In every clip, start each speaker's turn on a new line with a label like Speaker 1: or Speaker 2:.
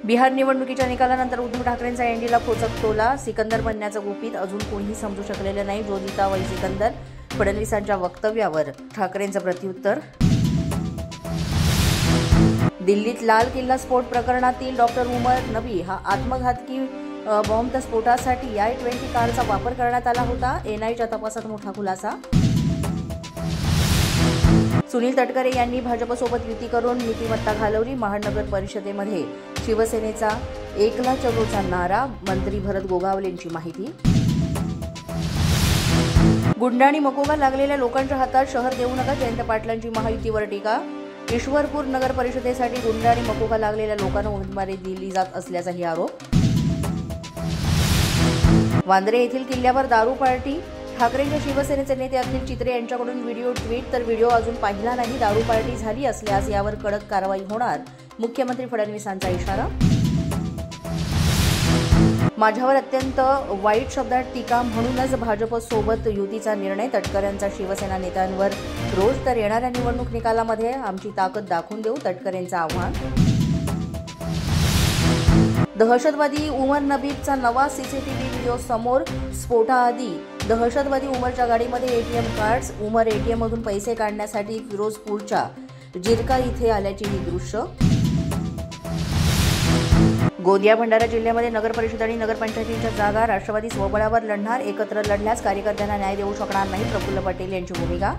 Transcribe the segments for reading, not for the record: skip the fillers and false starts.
Speaker 1: बिहार निवडणुकीच्या निकालानंतर उद्धव ठाकरेंचा एनडीला खोचक टोला. सिकंदर बनण्याचं गुपित अजून कोणीही समजू शकलेलं नाही. जोजिता वै सिकंदर. फडणवीसांच्या वक्तव्यावर ठाकरेंचं प्रत्युत्तर. दिल्लीत लाल किल्ला स्फोट प्रकरणातील डॉक्टर उमर नबी हा आत्मघातकी बॉम्ब स्फोटासाठी i20 कारचा वापर करण्यात आला होता. एनआयच्या तपासात मोठा खुलासा. सुनील तटकरे यांनी भाजपसोबत युती करून नीतिमत्ता घालवली. महानगर परिषदेमध्ये शिवसेनेचा एकला चलोचा नारा. मंत्री भरत गोगावलेंची माहिती. गुंड आणि मकोबा लागलेल्या लोकांच्या हातात शहर देऊ नका. जयंत पाटलांची महायुतीवर टीका. ईश्वरपूर नगर परिषदेसाठी गुंड आणि मकोबा लागलेल्या लोकांना उमेदवारी दिली जात असल्याचाही आरोप. वांद्रे येथील किल्ल्यावर दारू पार्टी. ठाकरेंच्या शिवसेनेचे नेते अखिल चित्रे यांच्याकडून व्हिडिओ ट्विट. तर व्हिडिओ अजून पाहिला नाही. दारू पार्टी झाली असल्यास यावर कडक कारवाई होणार. मुख्यमंत्री फडणवीसांचा इशारा. माझ्यावर अत्यंत वाईट शब्दात टीका म्हणूनच भाजपसोबत युतीचा निर्णय. तटकरेंचा शिवसेना नेत्यांवर रोष. तर येणाऱ्या निवडणूक निकालामध्ये आमची ताकद दाखवून देऊ. तटकरेंचं आव्हान. दहशतवादी उमर नबीचा नवा सीसीटीव्ही व्हिडिओ समोर. स्फोटाआधी दहशतवादी उमरच्या गाडीमध्ये एटीएम कार्ड्स. उमर एटीएम मधून पैसे काढण्यासाठी फिरोजपूरच्या जिरका इथे आल्याची ही दृश्य. गोंदिया भंडारा जिल्ह्यामध्ये नगर परिषद आणि नगरपंचायतींच्या जागा राष्ट्रवादी स्वबळावर लढणार. एकत्र लढल्यास कार्यकर्त्यांना न्याय देऊ शकणार नाही. प्रफुल्ल पटेल यांची भूमिका.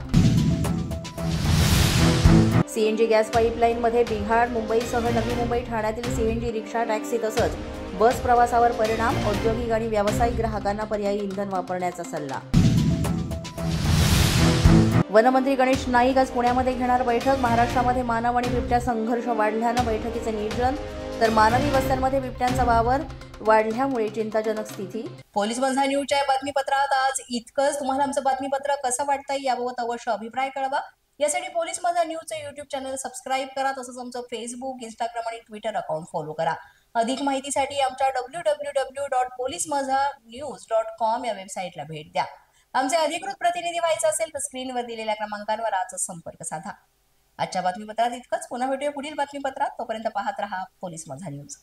Speaker 1: सीएनजी गॅस पाईपलाईनमध्ये बिघाड. मुंबईसह नवी मुंबई ठाण्यातील सीएनजी रिक्षा टॅक्सी तसंच बस प्रवासावर परिणाम. औद्योगिक आणि व्यावसायिक ग्राहकांना पर्यायी इंधन वापरण्याचा सल्ला. वनमंत्री गणेश नाईक आज पुण्यामध्ये घेणार बैठक. महाराष्ट्रामध्ये मानव आणि बिबट्या संघर्ष वाढल्यानं बैठकीचे नियोजन. तर मानवी वस्त्यांमध्ये बिबट्यांचा वावर वाढल्यामुळे चिंताजनक स्थिती. पोलीस माझा न्यूजच्या बातमीपत्रात आज इतकंच. तुम्हाला आमचं बातमीपत्र कसं वाटतंय याबाबत अवश्य अभिप्राय कळवा. यासाठी पोलीस माझा न्यूजचं युट्यूब चॅनल सबस्क्राईब करा. तसंच आमचं फेसबुक, इंस्टाग्राम आणि ट्विटर अकाउंट फॉलो करा. अधिक माहितीसाठी आमच्या www.policemazhanews.com या वेबसाईटला भेट द्या. आमचे अधिकृत प्रतिनिधी व्हायचं असेल तर स्क्रीनवर दिलेल्या क्रमांकांवर आजच संपर्क साधा. आजच्या बातमीपत्रात इतकंच. पुन्हा भेटूया पुढील बातमीपत्रात. तोपर्यंत पाहत रहा पोलीस माझा न्यूज.